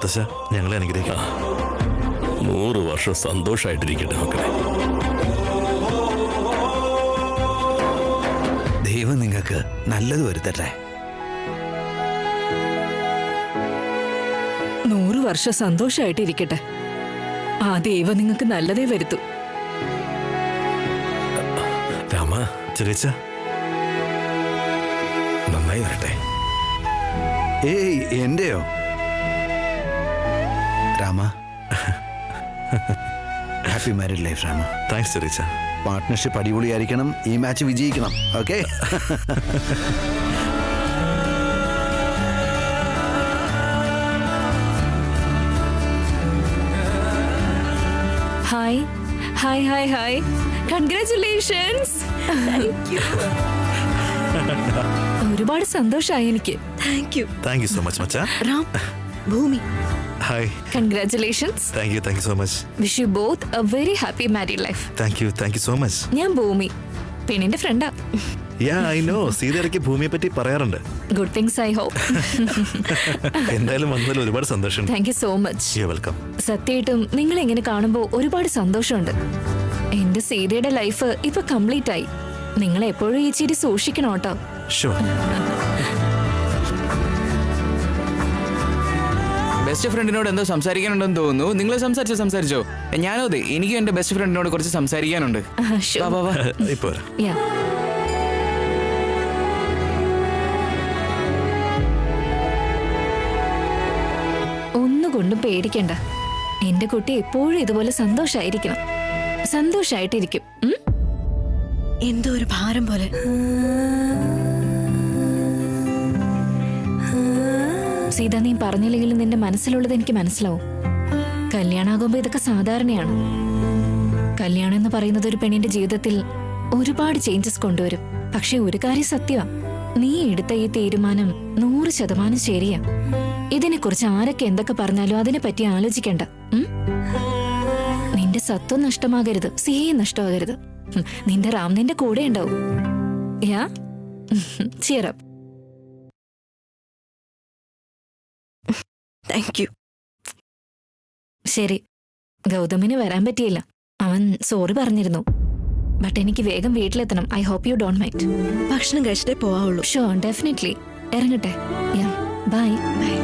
മുത്തശ്ശ, ഞങ്ങളെ അനുഗ്രഹിക്കാം. 100 വർഷം സന്തോഷമായിട്ടിരിക്കട്ടെ മക്കളെ. ദൈവം നിങ്ങൾക്ക് നല്ലത് വരുത്തട്ടെ. 100 വർഷം സന്തോഷമായിട്ടിരിക്കട്ടെ. ആ ദൈവം നിങ്ങൾക്ക് നല്ലതേ വരുത്തൂ. രാമ, ചെറിയച്ച നന്നായി വരട്ടെ. ഏയ് എന്റെയോ Rama. Happy married life Rama. Thanks ചെറിയച്ച. പാർട്ട്ണർഷിപ്പ് അടിപൊളിയായിരിക്കണം. ഈ മാച്ച് വിജയിക്കണം. Okay. Hi hi hi hi. Congratulations. ഒരുപാട് സന്തോഷമായി എനിക്ക്. താങ്ക് യു സോ മച്ച് മച്ചാ. റാം, ഭൂമി, hi. Congratulations. Thank you so much. Wish you both A very happy married life. Thank you so much. ഞാൻ ഭൂമി, പെണ്ണിന്റെ ഫ്രണ്ടാ. യാ ഐ നോ. സീത ഇടയ്ക്ക് ഭൂമിയെ പറ്റി പറയാറുണ്ട്. Good things I hope. എന്തായാലും വന്നതിൽ ഒരുപാട് സന്തോഷം. Thank you so much. You welcome. സത്യമായിട്ടും നിങ്ങൾ എങ്ങനെ കാണുമ്പോൾ ഒരുപാട് സന്തോഷമുണ്ട്. എന്റെ സീതയുടെ ലൈഫ് ഇപ്പൊ കംപ്ലീറ്റ് ആയി. നിങ്ങൾ എപ്പോഴും ഈ ചിരി സൂക്ഷിക്കണം കേട്ടോ. ഷുവർ. ബെസ്റ്റ് ഫ്രണ്ടിനോട് എന്തോ സംസാരിക്കാനുണ്ടെന്ന് തോന്നുന്നു. നിങ്ങൾ സംസാരിച്ചോ? ഞാനോ അതെ, എനിക്കും എന്റെ ബെസ്റ്റ് ഫ്രണ്ടിനോട് കുറച്ച് സംസാരിക്കാനുണ്ട്. ഇപ്പൊ വരാം. Yeah. ഒന്നുകൊണ്ടും പേടിക്കണ്ട. എന്റെ കുട്ടി എപ്പോഴും ഇതുപോലെ സന്തോഷായിരിക്കണം. സന്തോഷായിട്ടിരിക്കും. എന്തോ ഒരു ഭാരം പോലെ. സീത, നീ പറഞ്ഞില്ലെങ്കിലും നിന്റെ മനസ്സിലുള്ളത് എനിക്ക് മനസ്സിലാവും. കല്യാണാകുമ്പോ ഇതൊക്കെ സാധാരണയാണ്. കല്യാണം എന്ന് പറയുന്നത് ഒരു പെണ്ണിന്റെ ജീവിതത്തിൽ ഒരുപാട് ചേഞ്ചസ് കൊണ്ടുവരും. പക്ഷെ ഒരു കാര്യം സത്യമാ, നീ എടുത്ത ഈ തീരുമാനം 100% ശരിയാ. ഇതിനെക്കുറിച്ച് ആരൊക്കെ എന്തൊക്കെ പറഞ്ഞാലും അതിനെ പറ്റി ആലോചിക്കണ്ട. നിന്റെ സത്വം നഷ്ടമാകരുത്, സിഹയും നഷ്ടമാകരുത്. നിന്റെ റാം നിന്റെ കൂടെ ഉണ്ടാവും. യാ, cheer up. Thank you. ശരി, ഗൗതമിന് വരാൻ പറ്റിയില്ല. അവൻ സോറി പറഞ്ഞിരുന്നു. ബട്ട് എനിക്ക് വേഗം വീട്ടിലെത്തണം. I hope you don't mind. ഭക്ഷണം കഴിച്ചിട്ടേ പോവാവുള്ളൂ. Sure, definitely. ഇറങ്ങട്ടെ. Yeah, bye. ബൈ.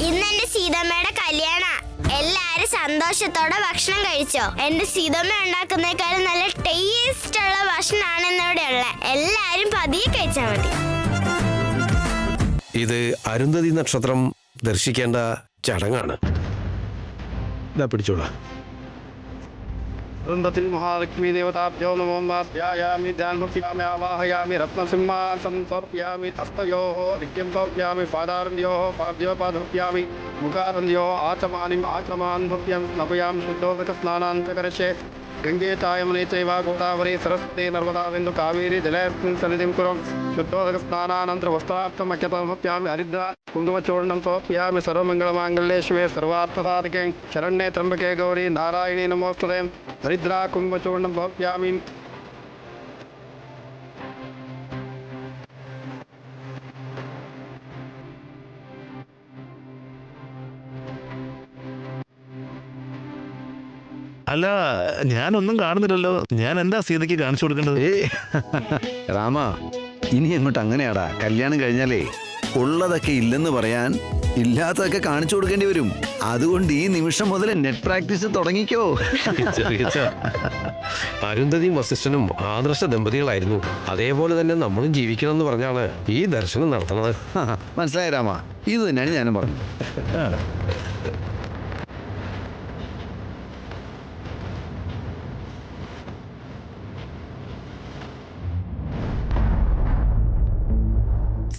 ഇന്നെന്റെ സീതമ്മയുടെ കല്യാണ. എല്ലാരും സന്തോഷത്തോടെ ഭക്ഷണം കഴിച്ചോ? എന്റെ സീതമ്മ ഉണ്ടാക്കുന്നേക്കാളും നല്ല ടേസ്റ്റ് ഉള്ള ഭക്ഷണമാണ് ഇന്നിവിടെ ഉള്ളത്. എല്ലാരും പതിയെ കഴിച്ചാൽ മതി. ഇത് അരുന്ധതി നക്ഷത്രം ദർശിക്കേണ്ട ചടങ്ങാണ്. ഇതാ പിടിച്ചോളാം. മഹാലക്ഷ്മി ദേവതാഭ്യോ നമോ ധ്യായാമി ധ്യാനഭക്തിയാമി ആവാഹയാമി രത്നസിംഹാസനം സമർപ്പയാമി ഹസ്തയോഃ നിത്യം സമർപ്പയാമി പാദാരണ്യോഃ പാദ്യോ പാദഭക്യാമി മുഖാരണ്യോഃ ആചമാനിം ആചമാൻ ഭക്യം നപയാമി ശുദ്ധോദക സ്നാനാന്തകരശേ ഗംഗേ ചായമനേ ചൈവ ഗോദാവരി സരസ്വതി നർമദാ സിന്ധു കാവേരി ജലേസ്മിൻ സന്നിധിം കുറും ശുദ്ധോദക സ്നാനാനന്തര വസ്ത്രാർത്ഥം അഖ്യതമർപ്പയാമി ഹരിദ്ര കുങ്കുമചൂർണം സമർപ്പയാമി സർവമംഗളമാംഗല്യേ ശിവേ സർവാർത്ഥസാധികേ ശരണ്യേ ത്രംബകേ ഗൗരി നാരായണീ നമോസ്തുതേ ഹരിദ്ര കുങ്കുമചൂർണം സമർപ്പയാമി. അല്ല, ഞാനൊന്നും കാണുന്നില്ലല്ലോ. ഞാൻ എന്താ സീതയ്ക്ക് കാണിച്ചു കൊടുക്കേണ്ടത്? രാമ, ഇനി അങ്ങോട്ട് അങ്ങനെയാടാ. കല്യാണം കഴിഞ്ഞാലേ ഉള്ളതൊക്കെ ഇല്ലെന്ന് പറയാൻ ഇല്ലാത്തതൊക്കെ കാണിച്ചു കൊടുക്കേണ്ടി വരും. അതുകൊണ്ട് ഈ നിമിഷം മുതൽ നെറ്റ് പ്രാക്ടീസ് തുടങ്ങിക്കോ. അരുന്ധതിയും വസിഷ്ഠനും ആദർശ ദമ്പതികളായിരുന്നു. അതേപോലെ തന്നെ നമ്മളും ജീവിക്കണം എന്ന് പറഞ്ഞാണ് ഈ ദർശനം നടത്തുന്നത്. മനസ്സിലായ രാമ? ഇത് തന്നെയാണ് ഞാനും പറഞ്ഞത്.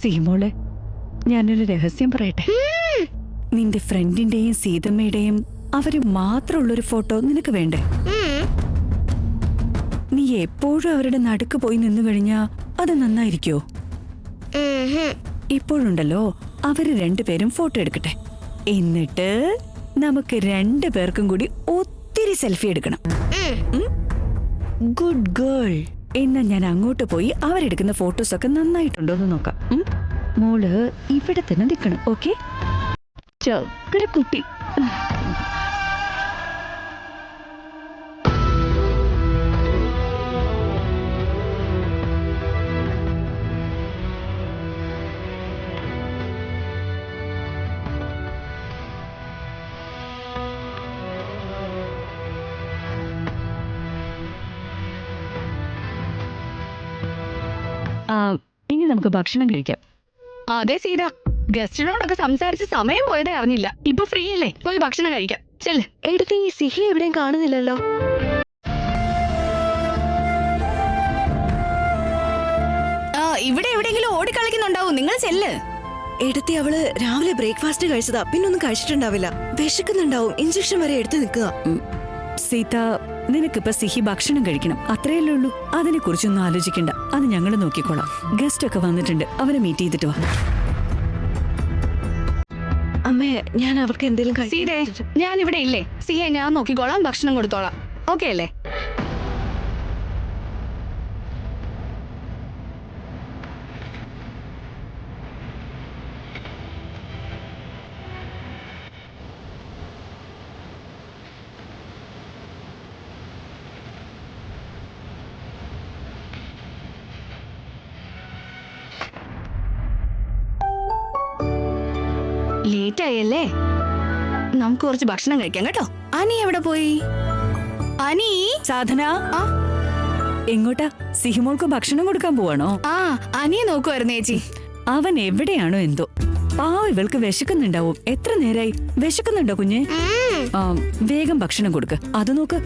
സീമോളെ, ഞാനൊരു രഹസ്യം പറയട്ടെ. നിന്റെ ഫ്രണ്ടിന്റെയും സീതമ്മയുടെയും അവര് മാത്രമുള്ളൊരു ഫോട്ടോ നിനക്ക് വേണ്ടേ? നീ എപ്പോഴും അവരുടെ നടുക്ക് പോയി നിന്നു കഴിഞ്ഞാ അത് നന്നായിരിക്കോ? ഇപ്പോഴുണ്ടല്ലോ, അവര് രണ്ടുപേരും ഫോട്ടോ എടുക്കട്ടെ. എന്നിട്ട് നമുക്ക് 2 പേർക്കും കൂടി ഒത്തിരി സെൽഫി എടുക്കണം. Good girl. എന്നാ ഞാൻ അങ്ങോട്ട് പോയി അവരെടുക്കുന്ന ഫോട്ടോസൊക്കെ നന്നായിട്ടുണ്ടോന്ന് നോക്കാം. മോള് ഇവിടെ തന്നെ നിൽക്കണം, ഓക്കെ? ചക്കര കുട്ടി. ഇനി നമുക്ക് ഭക്ഷണം കഴിക്കാം. അതെ സീത, ഗസ്റ്റിനോടൊക്കെ സംസാരിച്ച് സമയം പോയതേ അറിഞ്ഞില്ല. ഇപ്പൊ ഫ്രീ അല്ലേ, പോയി ഭക്ഷണം കഴിക്കാം. ചെല്ല്. എടുത്ത് ഈ സിഹി എവിടെയും കാണുന്നില്ലല്ലോ. ഇവിടെ എവിടെയെങ്കിലും ഓടിക്കളിക്കുന്നുണ്ടാവും, നിങ്ങൾ ചെല്ല്. എടുത്തി അവള് രാവിലെ ബ്രേക്ക്ഫാസ്റ്റ് കഴിച്ചതാ, പിന്നൊന്നും കഴിച്ചിട്ടുണ്ടാവില്ല. വിശക്കുന്നുണ്ടാവും, ഇഞ്ചക്ഷൻ വരെ എടുത്തു നിൽക്കുക. സീത, നിനക്കിപ്പോ സിഹി ഭക്ഷണം കഴിക്കണം, അത്രയല്ലേ ഉള്ളൂ. അതിനെ കുറിച്ചൊന്നും ആലോചിക്കണ്ട, അത് ഞങ്ങൾ നോക്കിക്കോളാം. ഗസ്റ്റ് ഒക്കെ വന്നിട്ടുണ്ട്, അവരെ മീറ്റ് ചെയ്തിട്ട് വാ. അമ്മേ, ഞാൻ അവർക്ക് എന്തെങ്കിലും സീതേ, ഞാൻ ഇവിടെ ഇല്ലേ? സിയെ ഞാൻ നോക്കിക്കോളാം, ഭക്ഷണം കൊടുത്തോളാം. ഓക്കെ അല്ലേ? ലേറ്റ് ആയല്ലേ, നമുക്ക് കുറച്ച് ഭക്ഷണം കഴിക്കാം കേട്ടോ. അനി എവിടെ പോയി? അനി. സാധന, എങ്ങോട്ടാ? സിഹിമോൾക്ക് ഭക്ഷണം കൊടുക്കാൻ പോവാണോ? ആ, അനിയെ നോക്കുവായിരുന്നു ചേച്ചി. അവൻ എവിടെയാണോ എന്തോ. പാവ, ഇവൾക്ക് വിശക്കുന്നുണ്ടാവും. എത്ര നേരായി? വിശക്കുന്നുണ്ടോ കുഞ്ഞെ? വേഗം ഭക്ഷണം കൊടുക്ക്. അത് നോക്ക്,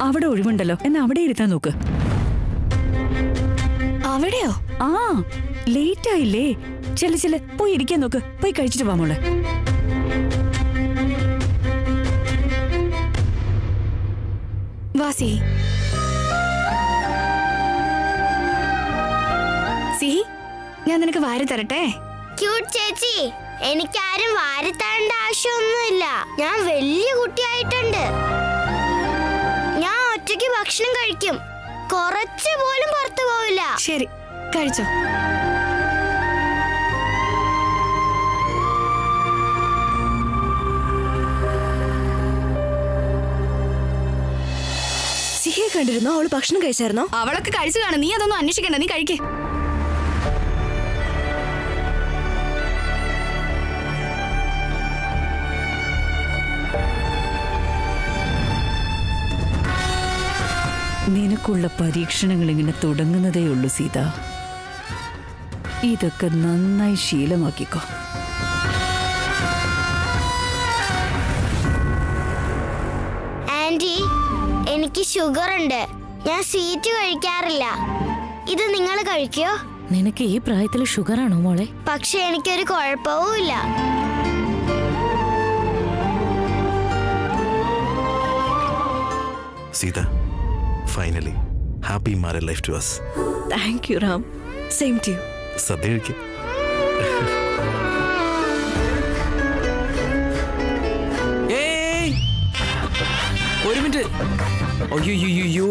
അവിടെ ഒഴിവുണ്ടല്ലോ, എന്നാ അവിടെ ഇരുത്താൻ നോക്ക്. അവിടെയോ? ആ, ലേറ്റ് ആയില്ലേ? ചെല്ല് ചെല്ല്, പോയി ഇരിക്കാൻ നോക്ക്. പോയി കഴിച്ചിട്ട് വാ മോളെ. വാസി. സിഹി, ഞാൻ നിനക്ക് വാരി തരട്ടെ? ക്യൂട്ട് ചേച്ചി, എനിക്കാരും വാരിത്തരേണ്ട ആവശ്യമൊന്നുമില്ല. ഞാൻ വലിയ കുട്ടിയായിട്ടുണ്ട്. ഞാൻ ഒറ്റയ്ക്ക് ഭക്ഷണം കഴിക്കും, കുറച്ച് പോലും പുറത്തു പോവില്ല. ശരി, കഴിച്ചോ. സിഹിയെ കണ്ടിരുന്നോ? അവള് ഭക്ഷണം കഴിച്ചായിരുന്നോ? അവളൊക്കെ കഴിച്ചു കാണും, നീ അതൊന്നും അന്വേഷിക്കണ്ട, നീ കഴിക്കേ. നിനക്കുള്ള പരീക്ഷണങ്ങൾ ഇങ്ങനെ തുടങ്ങുന്നതേ ഉള്ളൂ സീത. ഇതൊക്കെ നന്നായി ശീലമാക്കിക്കോ. ആന്റി, എനിക്ക് ഷുഗർ ഉണ്ട്, ഞാൻ സ്വീറ്റ് കഴിക്കാറില്ല. ഇത് നിങ്ങൾ കഴിക്കോ? നിനക്ക് ഈ പ്രായത്തിൽ ഷുഗർ ആണോ മോളെ? പക്ഷെ എനിക്കൊരു കുഴപ്പവും ഇല്ല. Sita, finally happy marriage life to us. Thank you Ram. Same to you. സദ്യ കഴിക്കും. ഒരു മിനിറ്റ്. അയ്യോ,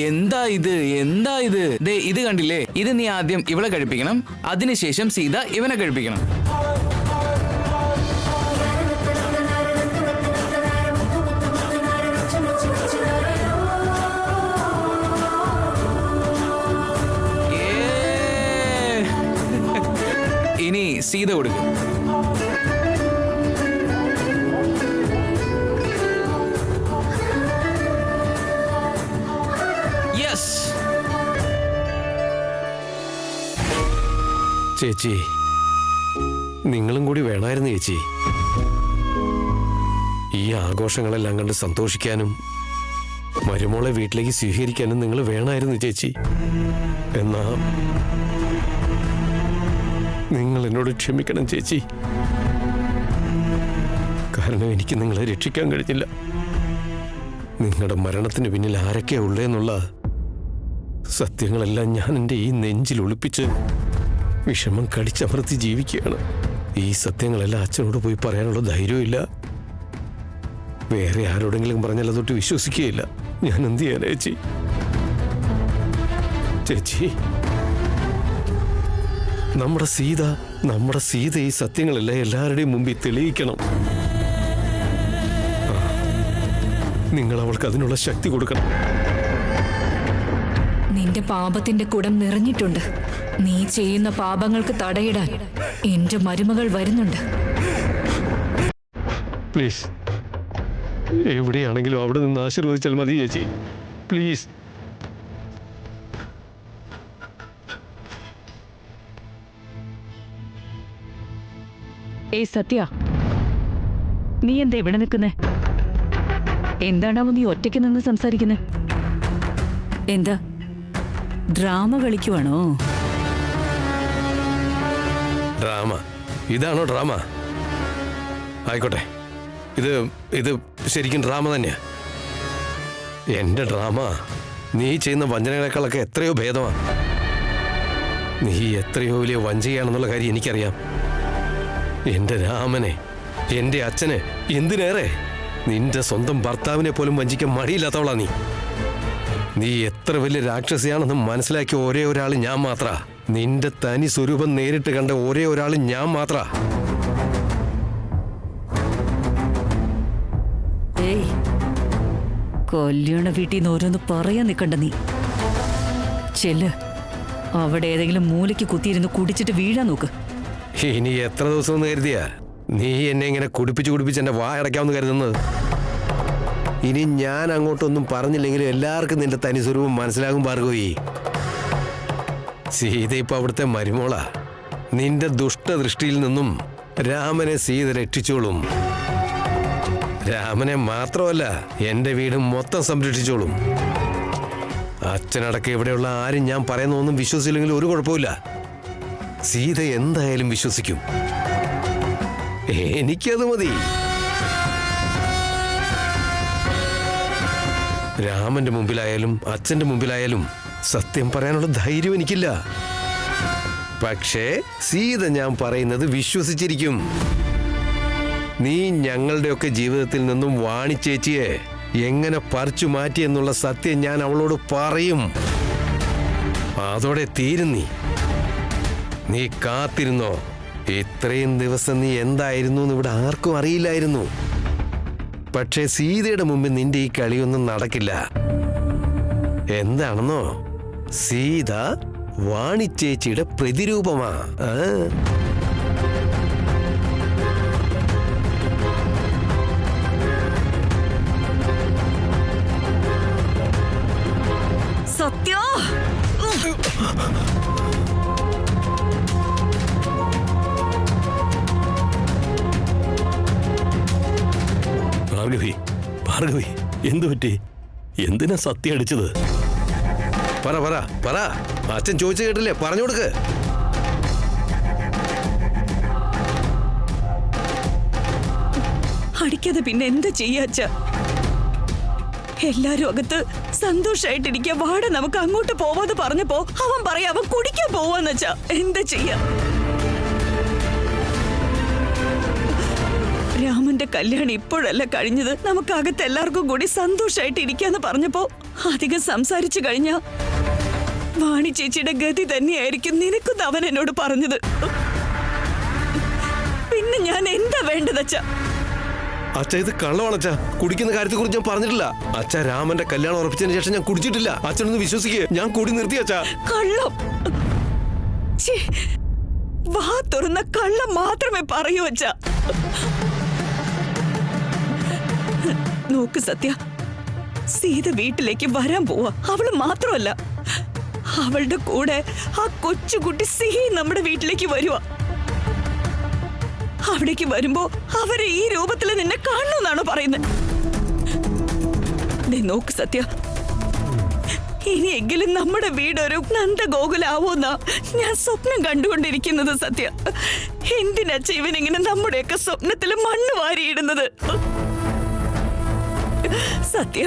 എന്താ ഇത്? എന്താ ഇത്? ദേ, ഇത് കണ്ടില്ലേ? ഇത് നീ ആദ്യം ഇവളെ കഴിപ്പിക്കണം, അതിനുശേഷം സീത ഇവനെ കഴിപ്പിക്കണം. ഇനി സീത കൊടുക്കും. ചേച്ചി, നിങ്ങളും കൂടി വേണമായിരുന്നു ചേച്ചി. ഈ ആഘോഷങ്ങളെല്ലാം കണ്ട് സന്തോഷിക്കാനും മരുമോളെ വീട്ടിലേക്ക് സ്വീകരിക്കാനും നിങ്ങൾ വേണമായിരുന്നു ചേച്ചി. എന്നാ നിങ്ങൾ എന്നോട് ക്ഷമിക്കണം ചേച്ചി. കാരണം എനിക്ക് നിങ്ങളെ രക്ഷിക്കാൻ കഴിഞ്ഞില്ല. നിങ്ങളുടെ മരണത്തിന് പിന്നിൽ ആരൊക്കെയാ ഉള്ളതെന്നുള്ള സത്യങ്ങളെല്ലാം ഞാൻ എൻ്റെ ഈ നെഞ്ചിൽ ഒളിപ്പിച്ച് വിഷമം കടിച്ചമർത്തി ജീവിക്കുകയാണ്. ഈ സത്യങ്ങളെല്ലാം അച്ഛനോട് പോയി പറയാനുള്ള ധൈര്യമില്ല. വേറെ ആരോടെങ്കിലും പറഞ്ഞാൽ അതൊട്ട് വിശ്വസിക്കുകയില്ല. ഞാൻ എന്ത് ചെയ്യാനാ ചേച്ചി? ചേച്ചി, നമ്മുടെ സീത നമ്മുടെ സീത ഈ സത്യങ്ങളെല്ലാം എല്ലാവരുടെയും മുമ്പിൽ തെളിയിക്കണം. നിങ്ങൾ അവൾക്ക് അതിനുള്ള ശക്തി കൊടുക്കണം. നിന്റെ പാപത്തിന്റെ കുടം നിറഞ്ഞിട്ടുണ്ട്. നീ ചെയ്യുന്ന പാപങ്ങൾക്ക് തടയിടാൻ എന്റെ മരുമകൾ വരുന്നുണ്ട്. പ്ലീസ്, എവിടെയാണെങ്കിലും അവിടെ നിന്ന് ആശീർവദിച്ചാൽ മതി ചേച്ചി. പ്ലീസ്. ഏയ് സത്യ, നീ എന്താ ഇവിടെ നിൽക്കുന്നേ? എന്താണാവോ നീ ഒറ്റയ്ക്ക് നിന്ന് സംസാരിക്കുന്നേ? എന്താ ഡ്രാമ കളിക്കുവാണോ? ഡ്രാമ? ഇതാണോ ഡ്രാമ? ആയിക്കോട്ടെ, ഇത് ശരിക്കും ഡ്രാമ തന്നെയാ. എന്റെ ഡ്രാമ നീ ചെയ്യുന്ന വഞ്ചനകളെക്കാളൊക്കെ എത്രയോ ഭേദമാണ്. നീ എത്രയോ വലിയ വഞ്ചകയാണെന്നുള്ള കാര്യം എനിക്കറിയാം. എന്റെ രാമനെ, എന്റെ അച്ഛനെ, എന്തിനേറെ നിന്റെ സ്വന്തം ഭർത്താവിനെ പോലും വഞ്ചിക്കാൻ മടിയില്ലാത്തവളാ നീ. നീ എത്ര വലിയ രാക്ഷസിയാണെന്ന് മനസ്സിലാക്കിയ ഒരേ ഒരാൾ ഞാൻ മാത്ര. നിന്റെ തനി സ്വരൂപം നേരിട്ട് കണ്ട ഒരേ ഒരാൾ ഞാൻ മാത്ര. ഏയ്, കല്യാണ വീട്ടിൽ നിന്ന് ഓരോന്ന് പറയാൻ നിൽക്കണ്ട നീ. ചെല്ല്, അവിടെ ഏതെങ്കിലും മൂലയ്ക്ക് കുത്തിയിരുന്ന് കുടിച്ചിട്ട് വീഴാൻ നോക്ക്. ഇനി എത്ര ദിവസം എന്ന് കരുതിയാ നീ എന്നെ ഇങ്ങനെ കുടിപ്പിച്ച് എന്റെ വായടയ്ക്കാമെന്ന് കരുതുന്നത്? ഇനി ഞാൻ അങ്ങോട്ടൊന്നും പറഞ്ഞില്ലെങ്കിലും എല്ലാവർക്കും നിന്റെ തനി സ്വരൂപം മനസ്സിലാകും ഭാർഗവി. സീത ഇപ്പൊ അവിടുത്തെ മരുമോളാ. നിന്റെ ദുഷ്ടദൃഷ്ടിയിൽ നിന്നും രാമനെ സീത രക്ഷിച്ചോളും. രാമനെ മാത്രമല്ല, എന്റെ വീടും മൊത്തം സംരക്ഷിച്ചോളും. അച്ഛനടക്കം ഇവിടെയുള്ള ആരും ഞാൻ പറയുന്ന ഒന്നും വിശ്വസിച്ചില്ലെങ്കിൽ ഒരു കുഴപ്പമില്ല. സീത എന്തായാലും വിശ്വസിക്കും. എനിക്കത് മതി. രാമന്റെ മുമ്പിലായാലും അച്ഛന്റെ മുമ്പിലായാലും സത്യം പറയാനുള്ള ധൈര്യം എനിക്കില്ല. പക്ഷേ സീത ഞാൻ പറയുന്നത് വിശ്വസിച്ചിരിക്കും. നീ ഞങ്ങളുടെയൊക്കെ ജീവിതത്തിൽ നിന്നും വാണിച്ചേച്ചിയെ എങ്ങനെ പറിച്ചു മാറ്റി എന്നുള്ള സത്യം ഞാൻ അവളോട് പറയും. അതോടെ തീരും. നീ കാത്തിരുന്നോ. ഇത്രയും ദിവസം നീ എന്തായിരുന്നു എന്ന് ഇവിടെ ആർക്കും അറിയില്ലായിരുന്നു. പക്ഷേ സീതയുടെ മുമ്പിൽ നിന്റെ ഈ കളിയൊന്നും നടക്കില്ല. എന്താണെന്നോ, സീത വാണിച്ചേച്ചിയുടെ പ്രതിരൂപമാ. സത്യ, ഭാർഗവി, എന്തു പറ്റി? എന്തിനാ സത്യം അടിച്ചത്? പറ പറ പറ. അച്ഛൻ ചോദിച്ചു കേട്ടില്ലേ, പറഞ്ഞു കൊടുക്ക്. അടിക്കാതെ പിന്നെ എന്താ ചെയ്യാച്ച? എല്ലാരും അകത്ത് സന്തോഷായിട്ടിരിക്കുക. വാട നമുക്ക് അങ്ങോട്ട് പോവാന്ന് പറഞ്ഞപ്പോ അവൻ പറയാ അവൻ കുടിക്കാൻ പോവാന്ന് വെച്ചാ എന്താ ചെയ്യാ? രാമന്റെ കല്യാണം ഇപ്പോഴല്ല കഴിഞ്ഞത്. നമുക്ക് അകത്ത് എല്ലാവർക്കും കൂടി സന്തോഷായിട്ട് ഇരിക്കാന്ന് പറഞ്ഞപ്പോ അധികം സംസാരിച്ചു കഴിഞ്ഞ വാണി ചേച്ചിയുടെ ഗതി തന്നെയായിരിക്കും നിനക്കൊന്ന് അവൻ എന്നോട് പറഞ്ഞത്. പിന്നെ ഞാൻ എന്താ വേണ്ടതച്ചാ? അച്ഛ, ഇത് കള്ളമാണച്ച. കുടിക്കുന്ന കാര്യത്തെ കുറിച്ച് ഞാൻ പറഞ്ഞിട്ടില്ല. അച്ഛ, രാമന്റെ കല്യാണം ഉറപ്പിച്ചതിന് ശേഷം ഞാൻ കുടിച്ചിട്ടില്ല. അച്ഛനൊന്ന് വിശ്വസിക്കുക. ഞാൻ കൂടി നിർത്തി അച്ഛ. കള്ളം! വാ തുറന്ന കള്ളം മാത്രമേ പറയൂ അച്ഛ. നോക്ക് സത്യ, സീത വീട്ടിലേക്ക് വരാൻ പോവാ. അവള് മാത്രമല്ല, അവളുടെ കൂടെ ആ കൊച്ചുകുട്ടി സിഹി നമ്മുടെ വീട്ടിലേക്ക് വരുവാ. അവിടേക്ക് വരുമ്പോ അവരെ ഈ രൂപത്തിൽ നിന്നെ കാണണമെന്നാണോ പറയുന്നത്? നോക്ക് സത്യ, ഇനിയെങ്കിലും നമ്മുടെ വീടൊരു നന്ദഗോകുലാവോന്നാ ഞാൻ സ്വപ്നം കണ്ടുകൊണ്ടിരിക്കുന്നത്. സത്യ, എന്തിനാ ഇവനിങ്ങനെ നമ്മുടെയൊക്കെ സ്വപ്നത്തിൽ മണ്ണ് വാരിയിടുന്നത്? സത്യ,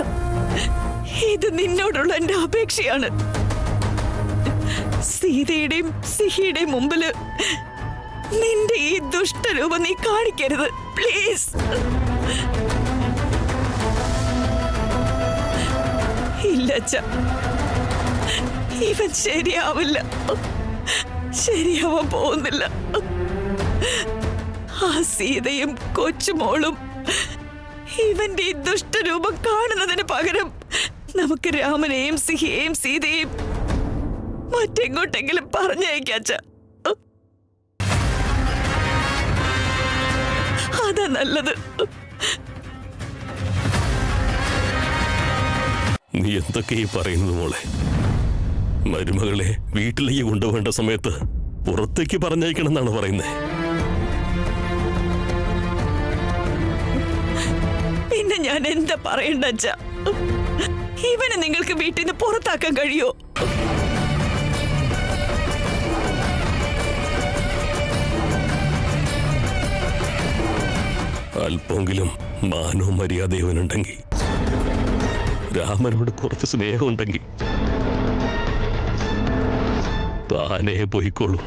ഇത് നിന്നോടുള്ള എന്റെ അപേക്ഷയാണ്. സീതയുടെയും സിഹിയുടെയും മുമ്പില് നിന്റെ ഈ ദുഷ്ടരൂപം നീ കാണിക്കരുത്, പ്ലീസ്. ഇല്ല അച്ഛ, ഇവൻ ശരിയാവില്ല. ശരിയാവാൻ പോകുന്നില്ല. ആ സീതയും കൊച്ചുമോളും ഇവന്റെ ഈ ദുഷ്ടരൂപം കാണുന്നതിന് പകരം നമുക്ക് രാമനെയും സിഹിയെയും സീതയെയും മറ്റെങ്ങോട്ടെങ്കിലും പറഞ്ഞയക്കാച്ച. അതാ നല്ലത്. നീ എന്തൊക്കെ ഈ പറയുന്നത് മോളെ? മരുമകളെ വീട്ടിലേക്ക് കൊണ്ടുപോകേണ്ട സമയത്ത് പുറത്തേക്ക് പറഞ്ഞയക്കണം എന്നാണ് പറയുന്നത്. പിന്നെ ഞാൻ എന്താ പറയണ്ട അച്ഛ? ഇവനെ നിങ്ങൾക്ക് വീട്ടിൽ നിന്ന് പുറത്താക്കാൻ കഴിയോ? അല്പമെങ്കിലും മാനവും മര്യാദയുണ്ടെങ്കിൽ, രാമനോട് കുറച്ച് സ്നേഹമുണ്ടെങ്കിൽ താനേ പോയിക്കോളൂ.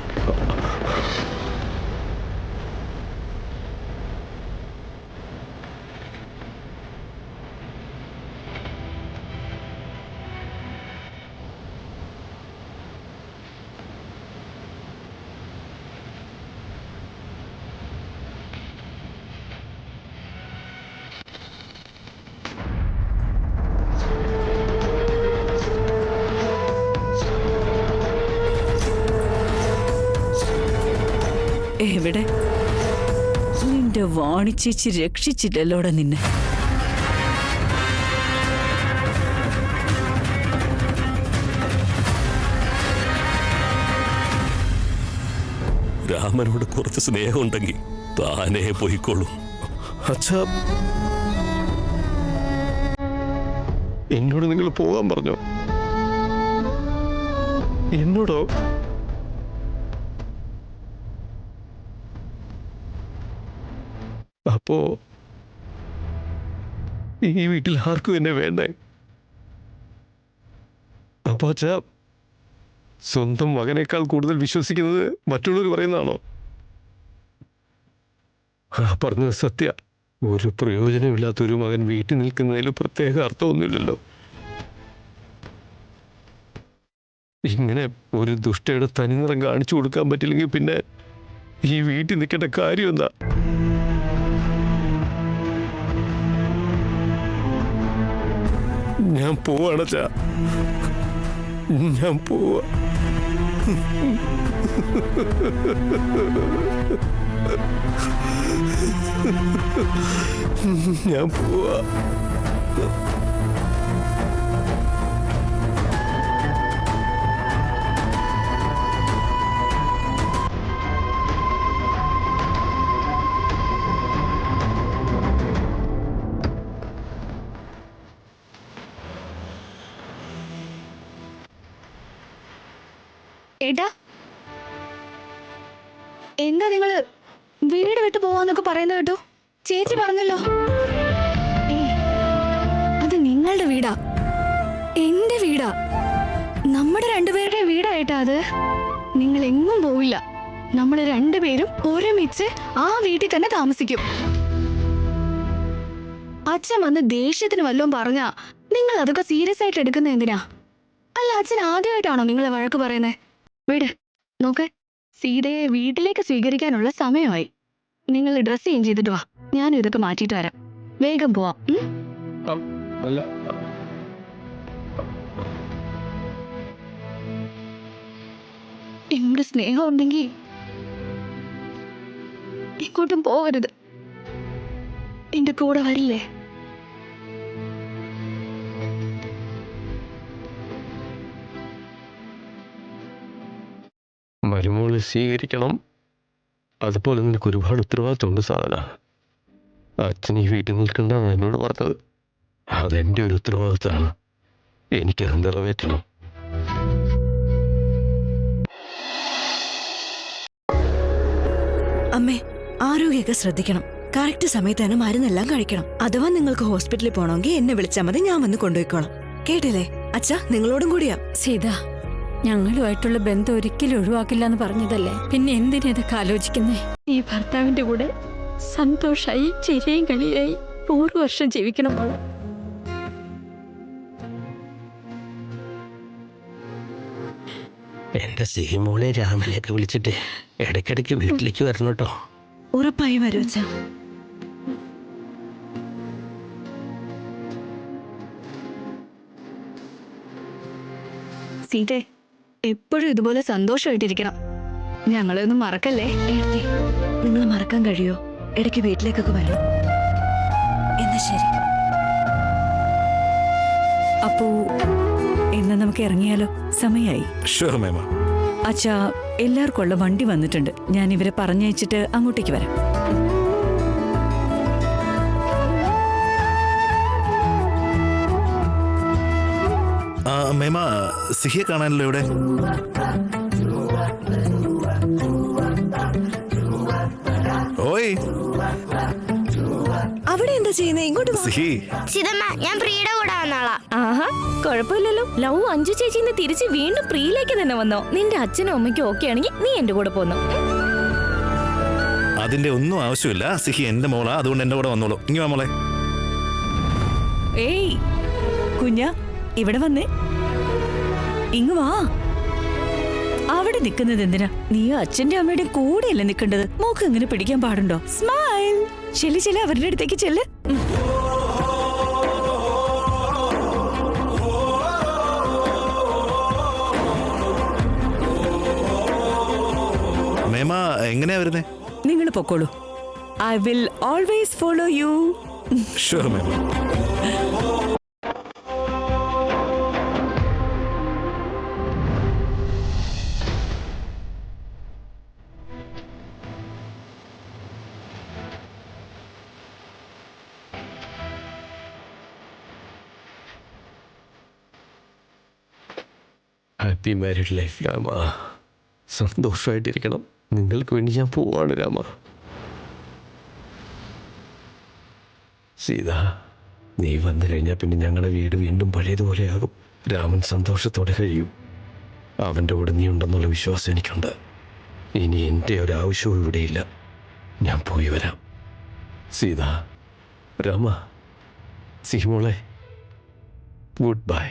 എവിടെ? നിന്റെ വാണിച്ചേച്ചി രക്ഷിച്ചില്ലല്ലോടെ നിന്നെ. രാമനോട് കുറച്ച് സ്നേഹമുണ്ടെങ്കിൽ താനേ പോയിക്കോളൂ. അച്ഛാ, എന്നോട് നിങ്ങൾ പോകാൻ പറഞ്ഞോ? എന്നോടോ? അപ്പോ ഈ വീട്ടിൽ ആർക്കും എന്നെ വേണ്ടേ? അപ്പോ അച്ഛാ, സ്വന്തം മകനേക്കാൾ കൂടുതൽ വിശ്വസിക്കുന്നത് മറ്റുള്ളവർ പറയുന്നതാണോ? പറഞ്ഞത് സത്യ. ഒരു പ്രയോജനമില്ലാത്തൊരു മകൻ വീട്ടിൽ നിൽക്കുന്നതിൽ പ്രത്യേക അർത്ഥമൊന്നുമില്ലല്ലോ. ഇങ്ങനെ ഒരു ദുഷ്ടയുടെ തനിനിറം കാണിച്ചു കൊടുക്കാൻ പറ്റില്ലെങ്കിൽ പിന്നെ ഈ വീട്ടിൽ നിൽക്കേണ്ട കാര്യം എന്താ? ഞാൻ പോവാണച്ചാ, ഞാൻ പോവാ. ഞാൻ പോവാ. ഏട്ടാ, എന്താ നിങ്ങള് വീട് വിട്ടു പോവാന്നൊക്കെ പറയുന്നത് കേട്ടോ? ചേച്ചി പറഞ്ഞല്ലോ. അത് നിങ്ങളുടെ വീടാ, എന്റെ വീടാ, നമ്മുടെ രണ്ടുപേരുടെ വീടാ ഏട്ടാ. അത് നിങ്ങൾ എങ്ങും പോവില്ല. നമ്മൾ രണ്ടുപേരും ഒരുമിച്ച് ആ വീട്ടിൽ തന്നെ താമസിക്കും. അച്ഛൻ വന്ന് ദേഷ്യത്തിന് വല്ലതും പറഞ്ഞാ നിങ്ങൾ അതൊക്കെ സീരിയസ് ആയിട്ട് എടുക്കുന്നത് എന്തിനാ? അല്ല, അച്ഛൻ ആദ്യമായിട്ടാണോ നിങ്ങളെ വഴക്ക് പറയുന്നത്? വീട് നോക്ക്, സീതയെ വീട്ടിലേക്ക് സ്വീകരിക്കാനുള്ള സമയമായി. നിങ്ങൾ ഡ്രസ് ചേഞ്ച് ചെയ്തിട്ട് വാ, ഞാനും ഇതൊക്കെ മാറ്റിയിട്ട് വരാം. വേഗം പോവാം. എന്നോട് സ്നേഹം ഉണ്ടെങ്കിൽ എങ്ങോട്ടും പോകരുത്. എന്റെ കൂടെ വരില്ലേ? മരുമോളെ സ്വീകരിക്കണം. അതുപോലെ നിനക്ക് ഒരുപാട് ഉത്തരവാദിത്തമുണ്ട് സാധന. അച്ഛൻ ഈ വീട്ടിൽ നിൽക്കണ്ടെന്ന് എന്നോട് പറഞ്ഞത്. അതെൻ്റെ ഒരു ഉത്തരവാദിത്തമാണ്. എനിക്കത് നിറവേറ്റണം. അമ്മേ, ആരോഗ്യമൊക്കെ ശ്രദ്ധിക്കണം. കറക്റ്റ് സമയത്ത് തന്നെ മരുന്നെല്ലാം കഴിക്കണം. അഥവാ നിങ്ങൾക്ക് ഹോസ്പിറ്റലിൽ പോകണമെങ്കിൽ എന്നെ വിളിച്ചാൽ മതി, ഞാൻ വന്ന് കൊണ്ടുപോയിക്കോളാം. കേട്ടില്ലേ? അച്ഛാ, നിങ്ങളോടും കൂടിയാ. സീത, ഞങ്ങളുമായിട്ടുള്ള ബന്ധം ഒരിക്കലും ഒഴിവാക്കില്ല എന്ന് പറഞ്ഞതല്ലേ, പിന്നെ എന്തിനാ ഇതൊക്കെ ആലോചിക്കുന്നേ? ഈ ഭർത്താവിന്റെ കൂടെ സന്തോഷായി ചിരിയും കളിയായി 100 വർഷം ജീവിക്കണം മോളെ. എന്റെ സിഹിമോളെ രാമനെയൊക്കെ വിളിച്ചിട്ട് ഇടയ്ക്കിടയ്ക്ക് വീട്ടിലേക്ക് വരണം കേട്ടോ. ഉറപ്പായും വരും അച്ഛാ. സീതേ, എപ്പോഴും ഇതുപോലെ സന്തോഷമായിട്ടിരിക്കണം. ഞങ്ങളെ ഒന്നും മറക്കല്ലേ. നിങ്ങൾ മറക്കാൻ കഴിയോ? ഇടയ്ക്ക് വീട്ടിലേക്കൊക്കെ വരണം. എന്നാ ശരി. അപ്പോ എന്നാ നമുക്ക് ഇറങ്ങിയാലോ? സമയായി. ഷുവർ മേമ. അച്ഛാ, എല്ലാവർക്കും ഉള്ള വണ്ടി വന്നിട്ടുണ്ട്. ഞാൻ ഇവരെ പറഞ്ഞയച്ചിട്ട് അങ്ങോട്ടേക്ക് വരാം. മേമ, സിഹിയെ കാണാനല്ലോ ഇവിടെ. ഓയ് അവിടെ എന്താ ചെയ്യുന്നത്? ഇങ്ങോട്ട് വാ. സിഹി. സീതമ്മ, ഞാൻ പ്രിയുടെ കൂടെ വന്നോളാം. ആഹാ, കുഴപ്പമില്ലല്ലോ. ലവ് അഞ്ചു ചേച്ചിന്ന് തിരിച്ച് വീണ്ടും പ്രിയിലേക്ക് തന്നെ വന്നോ? നിന്റെ അച്ഛനും അമ്മയ്ക്കും ഓക്കെ ആണെങ്കിൽ നീ എന്റെ കൂടെ പോന്നോ. അതിന്റെ ഒന്നും ആവശ്യമില്ല. സിഹി എന്റെ മോളാ, അതുകൊണ്ട് എന്റെ കൂടെ വന്നോളൂ. ഇനി വാ മോളെ. ഏയ് കുഞ്ഞ, ഇവിടെ വന്നേ. ഇങ്ങ് വാ. അവിടെ നിൽക്കുന്നത് എന്തിനാ? നീ അച്ഛന്റെ അമ്മയുടെ കൂടെയല്ലേ നിൽക്കേണ്ടത്? മോക്ക് ഇങ്ങനെ പിടിക്കാൻ പാടുണ്ടോ? സ്മൈൽ. ചെല്ലി ചെല്ലി അവരുടെ അടുത്തേക്ക് ചെല്ല്. മേമ, എങ്ങനെയാ വരുന്നേ? നിങ്ങൾ പൊക്കോളൂ. I will always follow you. Sure മേമ. Happy married life Rama. സന്തോഷമായിട്ടിരിക്കണം. നിങ്ങൾക്ക് വേണ്ടി ഞാൻ പോവാണ് രാമ. സീത, നീ വന്നു കഴിഞ്ഞാൽ പിന്നെ ഞങ്ങളുടെ വീട് വീണ്ടും പഴയതുപോലെയാകും. രാമൻ സന്തോഷത്തോടെ കഴിയും. അവൻ്റെ കൂടെ നീ ഉണ്ടെന്നുള്ള വിശ്വാസം എനിക്കുണ്ട്. ഇനി എൻ്റെ ഒരാവശ്യവും ഇവിടെയില്ല. ഞാൻ പോയി വരാം. സീത, രാമ, സിഹിമോളെ, ഗുഡ് ബൈ.